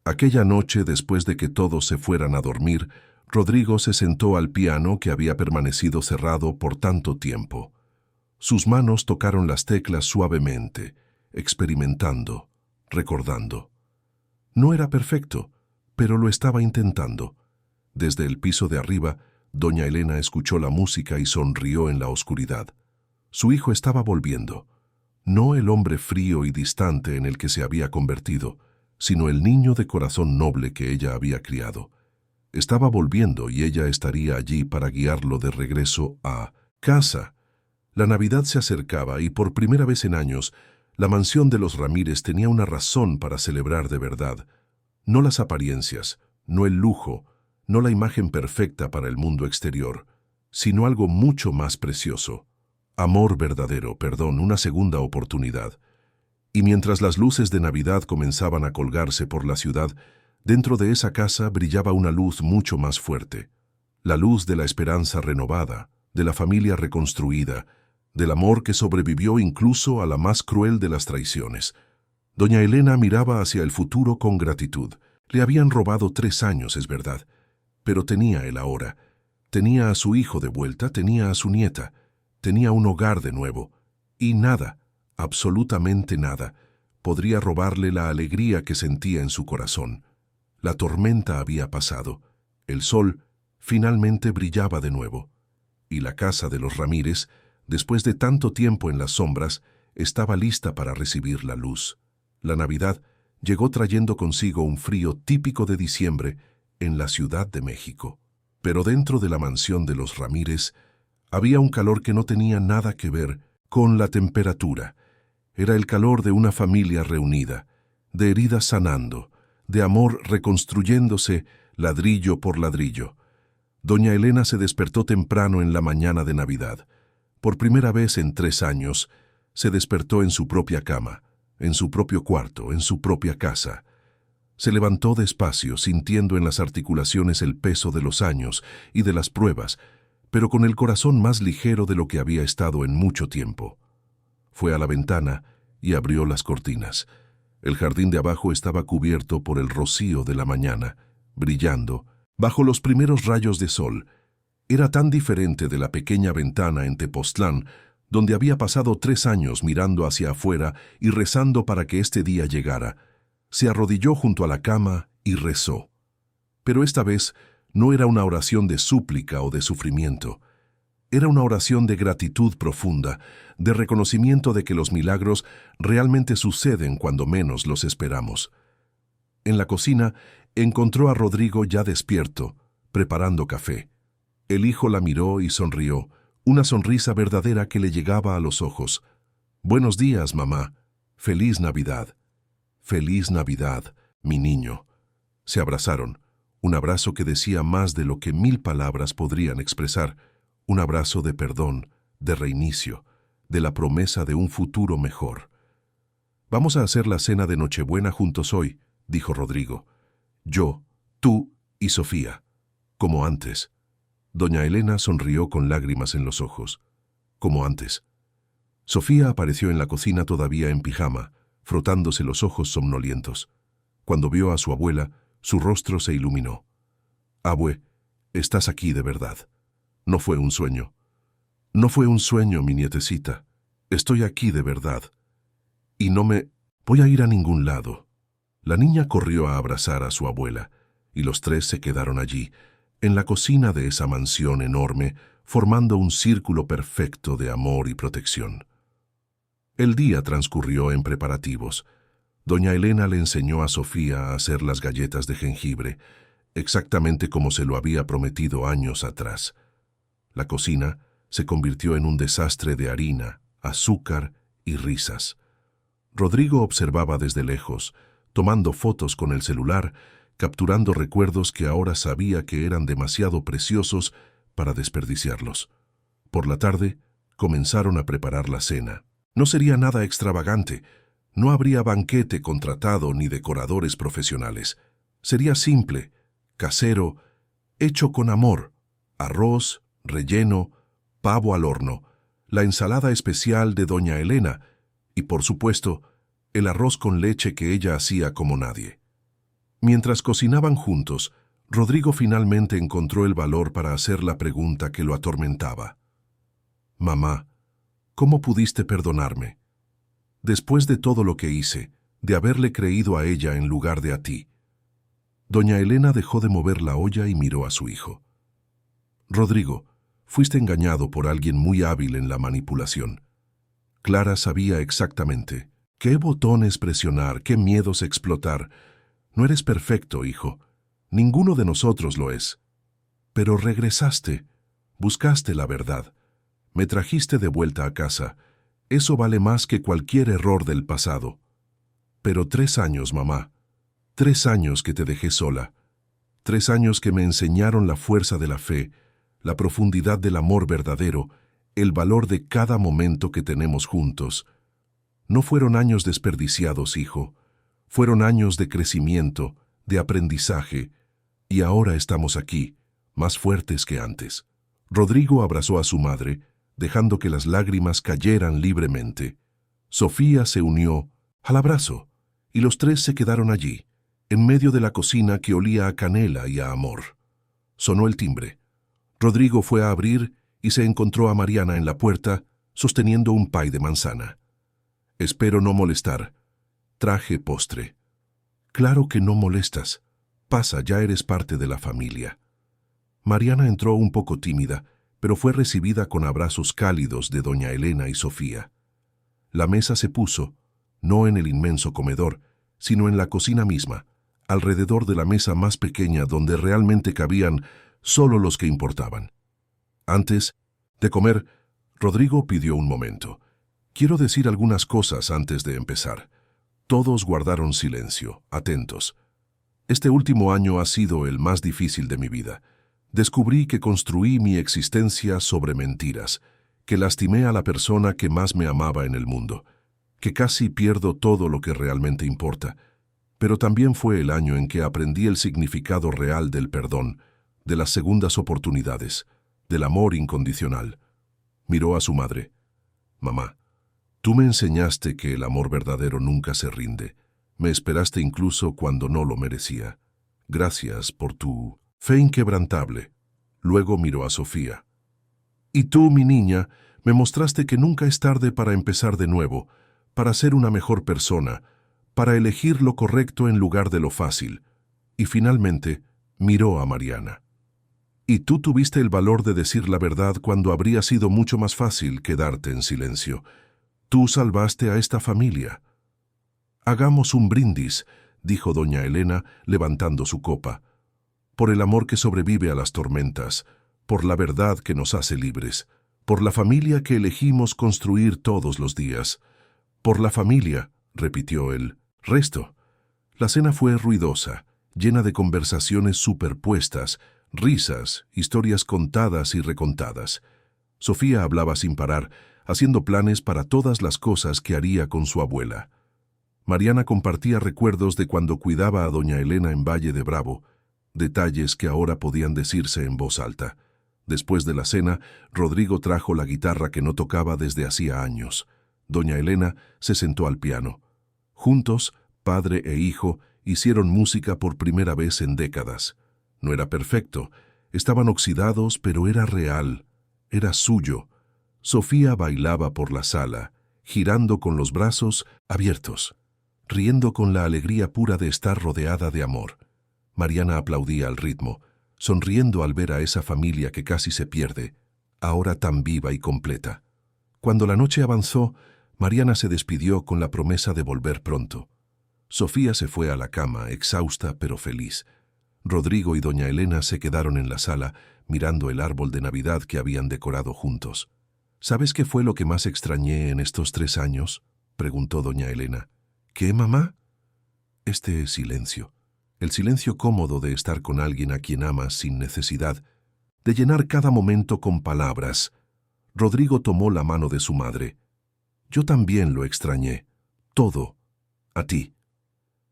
Aquella noche, después de que todos se fueran a dormir, Rodrigo se sentó al piano que había permanecido cerrado por tanto tiempo. Sus manos tocaron las teclas suavemente, experimentando, recordando. No era perfecto, pero lo estaba intentando. Desde el piso de arriba, doña Elena escuchó la música y sonrió en la oscuridad. Su hijo estaba volviendo. No el hombre frío y distante en el que se había convertido, sino el niño de corazón noble que ella había criado. Estaba volviendo y ella estaría allí para guiarlo de regreso a casa. La Navidad se acercaba y por primera vez en años, la mansión de los Ramírez tenía una razón para celebrar de verdad. No las apariencias, no el lujo, no la imagen perfecta para el mundo exterior, sino algo mucho más precioso. Amor verdadero, una segunda oportunidad. Y mientras las luces de Navidad comenzaban a colgarse por la ciudad, dentro de esa casa brillaba una luz mucho más fuerte. La luz de la esperanza renovada, de la familia reconstruida, del amor que sobrevivió incluso a la más cruel de las traiciones. Doña Elena miraba hacia el futuro con gratitud. Le habían robado 3 años, es verdad, pero tenía el ahora. Tenía a su hijo de vuelta, tenía a su nieta, tenía un hogar de nuevo, y nada, absolutamente nada, podría robarle la alegría que sentía en su corazón. La tormenta había pasado, el sol finalmente brillaba de nuevo, y la casa de los Ramírez, después de tanto tiempo en las sombras, estaba lista para recibir la luz. La Navidad llegó trayendo consigo un frío típico de diciembre en la Ciudad de México. Pero dentro de la mansión de los Ramírez había un calor que no tenía nada que ver con la temperatura. Era el calor de una familia reunida, de heridas sanando, de amor reconstruyéndose ladrillo por ladrillo. Doña Elena se despertó temprano en la mañana de Navidad. Por primera vez en 3 años, se despertó en su propia cama, en su propio cuarto, en su propia casa. Se levantó despacio, sintiendo en las articulaciones el peso de los años y de las pruebas, pero con el corazón más ligero de lo que había estado en mucho tiempo. Fue a la ventana y abrió las cortinas. El jardín de abajo estaba cubierto por el rocío de la mañana, brillando, bajo los primeros rayos de sol. Era tan diferente de la pequeña ventana en Tepoztlán, donde había pasado 3 años mirando hacia afuera y rezando para que este día llegara. Se arrodilló junto a la cama y rezó. Pero esta vez no era una oración de súplica o de sufrimiento. Era una oración de gratitud profunda, de reconocimiento de que los milagros realmente suceden cuando menos los esperamos. En la cocina encontró a Rodrigo ya despierto, preparando café. El hijo la miró y sonrió, una sonrisa verdadera que le llegaba a los ojos. «Buenos días, mamá. Feliz Navidad». «Feliz Navidad, mi niño». Se abrazaron, un abrazo que decía más de lo que 1000 palabras podrían expresar, un abrazo de perdón, de reinicio, de la promesa de un futuro mejor. «Vamos a hacer la cena de Nochebuena juntos hoy», dijo Rodrigo. «Yo, tú y Sofía, como antes». Doña Elena sonrió con lágrimas en los ojos. Como antes. Sofía apareció en la cocina todavía en pijama, frotándose los ojos somnolientos. Cuando vio a su abuela, su rostro se iluminó. «Abue, estás aquí de verdad. No fue un sueño». «No fue un sueño, mi nietecita. Estoy aquí de verdad. Y no me voy a ir a ningún lado». La niña corrió a abrazar a su abuela, y los 3 se quedaron allí, en la cocina de esa mansión enorme, formando un círculo perfecto de amor y protección. El día transcurrió en preparativos. Doña Elena le enseñó a Sofía a hacer las galletas de jengibre, exactamente como se lo había prometido años atrás. La cocina se convirtió en un desastre de harina, azúcar y risas. Rodrigo observaba desde lejos, tomando fotos con el celular, capturando recuerdos que ahora sabía que eran demasiado preciosos para desperdiciarlos. Por la tarde, comenzaron a preparar la cena. No sería nada extravagante, no habría banquete contratado ni decoradores profesionales. Sería simple, casero, hecho con amor: arroz, relleno, pavo al horno, la ensalada especial de doña Elena y, por supuesto, el arroz con leche que ella hacía como nadie. Mientras cocinaban juntos, Rodrigo finalmente encontró el valor para hacer la pregunta que lo atormentaba. «Mamá, ¿cómo pudiste perdonarme? Después de todo lo que hice, de haberle creído a ella en lugar de a ti». Doña Elena dejó de mover la olla y miró a su hijo. «Rodrigo, fuiste engañado por alguien muy hábil en la manipulación. Clara sabía exactamente qué botones presionar, qué miedos explotar. No eres perfecto, hijo. Ninguno de nosotros lo es. Pero regresaste, buscaste la verdad, me trajiste de vuelta a casa. Eso vale más que cualquier error del pasado. Pero 3 años, mamá. 3 años que te dejé sola. 3 años que me enseñaron la fuerza de la fe, la profundidad del amor verdadero, el valor de cada momento que tenemos juntos. No fueron años desperdiciados, hijo. Fueron años de crecimiento, de aprendizaje. Y ahora estamos aquí, más fuertes que antes. Rodrigo abrazó a su madre, dejando que las lágrimas cayeran libremente. Sofía se unió al abrazo, y los 3 se quedaron allí, en medio de la cocina que olía a canela y a amor. Sonó el timbre. Rodrigo fue a abrir y se encontró a Mariana en la puerta, sosteniendo un pay de manzana. «Espero no molestar. Traje postre». «Claro que no molestas. Pasa, ya eres parte de la familia». Mariana entró un poco tímida, pero fue recibida con abrazos cálidos de doña Elena y Sofía. La mesa se puso, no en el inmenso comedor, sino en la cocina misma, alrededor de la mesa más pequeña donde realmente cabían solo los que importaban. Antes de comer, Rodrigo pidió un momento. «Quiero decir algunas cosas antes de empezar». Todos guardaron silencio, atentos. Este último año ha sido el más difícil de mi vida. Descubrí que construí mi existencia sobre mentiras, que lastimé a la persona que más me amaba en el mundo, que casi pierdo todo lo que realmente importa. Pero también fue el año en que aprendí el significado real del perdón, de las segundas oportunidades, del amor incondicional. Miró a su madre. «Mamá, tú me enseñaste que el amor verdadero nunca se rinde. Me esperaste incluso cuando no lo merecía. Gracias por tu fe inquebrantable». Luego miró a Sofía. «Y tú, mi niña, me mostraste que nunca es tarde para empezar de nuevo, para ser una mejor persona, para elegir lo correcto en lugar de lo fácil». Y finalmente miró a Mariana. «Y tú tuviste el valor de decir la verdad cuando habría sido mucho más fácil quedarte en silencio. Tú salvaste a esta familia». «Hagamos un brindis», dijo doña Elena, levantando su copa, «por el amor que sobrevive a las tormentas, por la verdad que nos hace libres, por la familia que elegimos construir todos los días». «Por la familia», repitió el resto. La cena fue ruidosa, llena de conversaciones superpuestas, risas, historias contadas y recontadas. Sofía hablaba sin parar, haciendo planes para todas las cosas que haría con su abuela. Mariana compartía recuerdos de cuando cuidaba a doña Elena en Valle de Bravo, detalles que ahora podían decirse en voz alta. Después de la cena, Rodrigo trajo la guitarra que no tocaba desde hacía años. Doña Elena se sentó al piano. Juntos, padre e hijo, hicieron música por primera vez en décadas. No era perfecto, estaban oxidados, pero era real, era suyo. Sofía bailaba por la sala, girando con los brazos abiertos, riendo con la alegría pura de estar rodeada de amor. Mariana aplaudía al ritmo, sonriendo al ver a esa familia que casi se pierde, ahora tan viva y completa. Cuando la noche avanzó, Mariana se despidió con la promesa de volver pronto. Sofía se fue a la cama, exhausta pero feliz. Rodrigo y doña Elena se quedaron en la sala, mirando el árbol de Navidad que habían decorado juntos. «¿Sabes qué fue lo que más extrañé en estos 3 años?», preguntó doña Elena. «¿Qué, mamá?». «Este silencio. El silencio cómodo de estar con alguien a quien amas sin necesidad, de llenar cada momento con palabras». Rodrigo tomó la mano de su madre. «Yo también lo extrañé. Todo. A ti».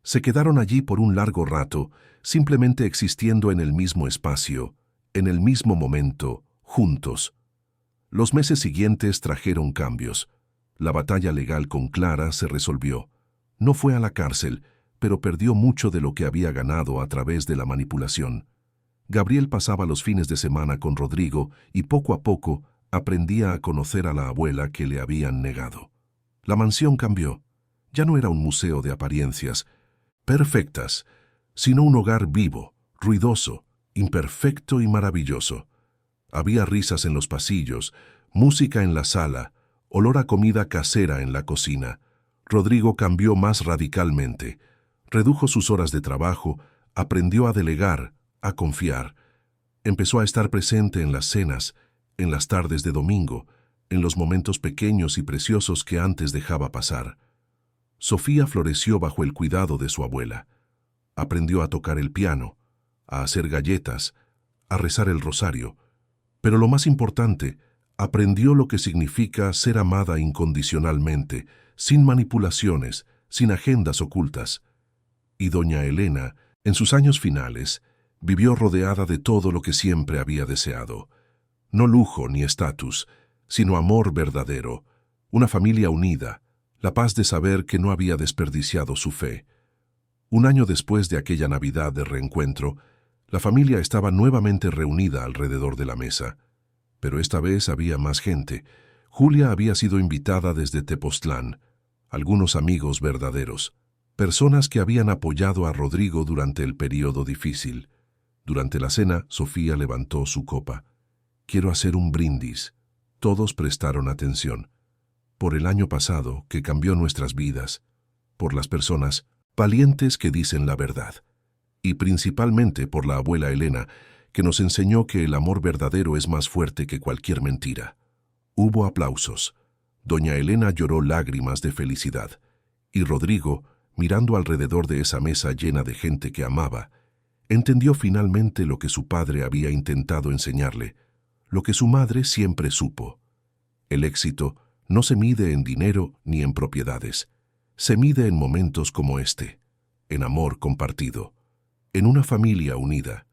Se quedaron allí por un largo rato, simplemente existiendo en el mismo espacio, en el mismo momento, juntos. Los meses siguientes trajeron cambios. La batalla legal con Clara se resolvió. No fue a la cárcel, pero perdió mucho de lo que había ganado a través de la manipulación. Gabriel pasaba los fines de semana con Rodrigo y poco a poco aprendía a conocer a la abuela que le habían negado. La mansión cambió. Ya no era un museo de apariencias perfectas, sino un hogar vivo, ruidoso, imperfecto y maravilloso. Había risas en los pasillos, música en la sala, olor a comida casera en la cocina. Rodrigo cambió más radicalmente. Redujo sus horas de trabajo, Aprendió a delegar, a confiar. Empezó a estar presente en las cenas, en las tardes de domingo, en los momentos pequeños y preciosos que antes dejaba pasar. Sofía floreció bajo el cuidado de su abuela. Aprendió a tocar el piano, a hacer galletas, a rezar el rosario. Pero lo más importante, aprendió lo que significa ser amada incondicionalmente, sin manipulaciones, sin agendas ocultas. Y doña Elena, en sus años finales, vivió rodeada de todo lo que siempre había deseado. No lujo ni estatus, sino amor verdadero, una familia unida, la paz de saber que no había desperdiciado su fe. Un año después de aquella Navidad de reencuentro, la familia estaba nuevamente reunida alrededor de la mesa. Pero esta vez había más gente. Julia había sido invitada desde Tepoztlán, algunos amigos verdaderos, personas que habían apoyado a Rodrigo durante el período difícil. Durante la cena, Sofía levantó su copa. «Quiero hacer un brindis». Todos prestaron atención. Por el año pasado, que cambió nuestras vidas. Por las personas valientes que dicen la verdad. Y principalmente por la abuela Elena, que nos enseñó que el amor verdadero es más fuerte que cualquier mentira. Hubo aplausos. Doña Elena lloró lágrimas de felicidad. Y Rodrigo, mirando alrededor de esa mesa llena de gente que amaba, entendió finalmente lo que su padre había intentado enseñarle, lo que su madre siempre supo. El éxito no se mide en dinero ni en propiedades. Se mide en momentos como este, en amor compartido, en una familia unida.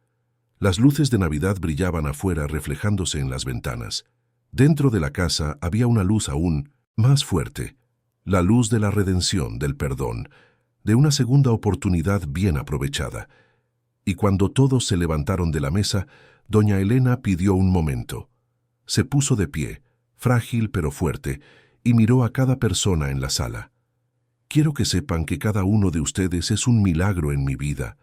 Las luces de Navidad brillaban afuera reflejándose en las ventanas. Dentro de la casa había una luz aún más fuerte, la luz de la redención, del perdón, de una segunda oportunidad bien aprovechada. Y cuando todos se levantaron de la mesa, doña Elena pidió un momento. Se puso de pie, frágil pero fuerte, y miró a cada persona en la sala. «Quiero que sepan que cada uno de ustedes es un milagro en mi vida.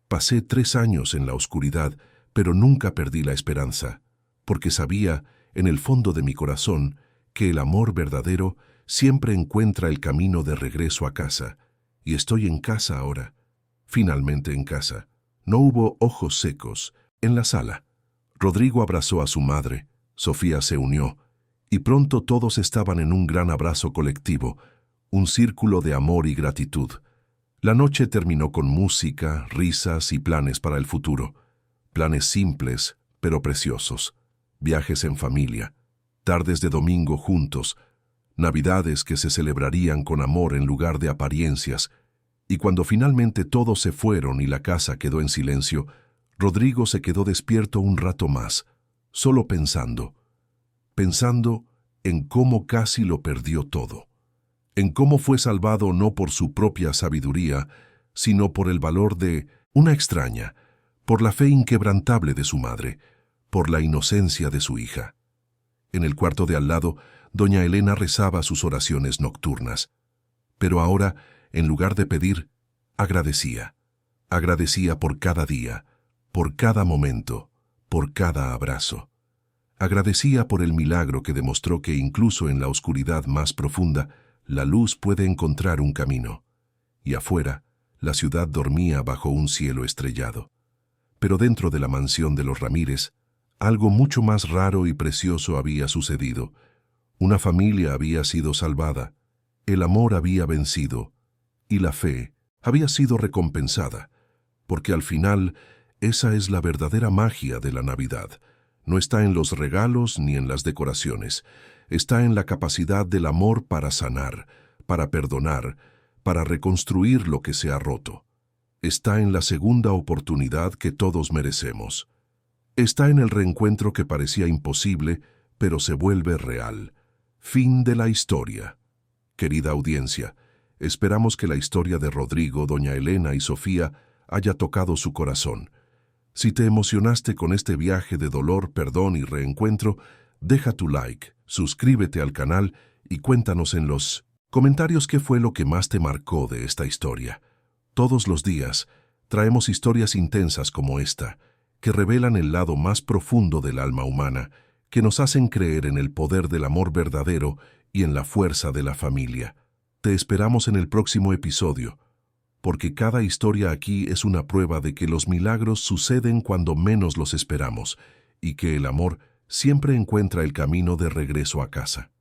Pasé 3 años en la oscuridad, pero nunca perdí la esperanza, porque sabía, en el fondo de mi corazón, que el amor verdadero siempre encuentra el camino de regreso a casa. Y estoy en casa ahora, finalmente en casa». No hubo ojos secos en la sala. Rodrigo abrazó a su madre, Sofía se unió, y pronto todos estaban en un gran abrazo colectivo, un círculo de amor y gratitud. La noche terminó con música, risas y planes para el futuro. Planes simples, pero preciosos. Viajes en familia, tardes de domingo juntos, navidades que se celebrarían con amor en lugar de apariencias. Y cuando finalmente todos se fueron y la casa quedó en silencio, Rodrigo se quedó despierto un rato más, solo pensando en cómo casi lo perdió todo, en cómo fue salvado no por su propia sabiduría, sino por el valor de una extraña, por la fe inquebrantable de su madre, por la inocencia de su hija. En el cuarto de al lado, doña Elena rezaba sus oraciones nocturnas. Pero ahora, en lugar de pedir, agradecía. Agradecía por cada día, por cada momento, por cada abrazo. Agradecía por el milagro que demostró que incluso en la oscuridad más profunda, la luz puede encontrar un camino. Y afuera, la ciudad dormía bajo un cielo estrellado. Pero dentro de la mansión de los Ramírez, algo mucho más raro y precioso había sucedido. Una familia había sido salvada, el amor había vencido, y la fe había sido recompensada, porque al final esa es la verdadera magia de la Navidad. No está en los regalos ni en las decoraciones, está en la capacidad del amor para sanar, para perdonar, para reconstruir lo que se ha roto. Está en la segunda oportunidad que todos merecemos. Está en el reencuentro que parecía imposible, pero se vuelve real. Fin de la historia. Querida audiencia, esperamos que la historia de Rodrigo, doña Elena y Sofía haya tocado su corazón. Si te emocionaste con este viaje de dolor, perdón y reencuentro, deja tu like, suscríbete al canal y cuéntanos en los comentarios qué fue lo que más te marcó de esta historia. Todos los días traemos historias intensas como esta, que revelan el lado más profundo del alma humana, que nos hacen creer en el poder del amor verdadero y en la fuerza de la familia. Te esperamos en el próximo episodio. porque cada historia aquí es una prueba de que los milagros suceden cuando menos los esperamos y que el amor siempre encuentra el camino de regreso a casa.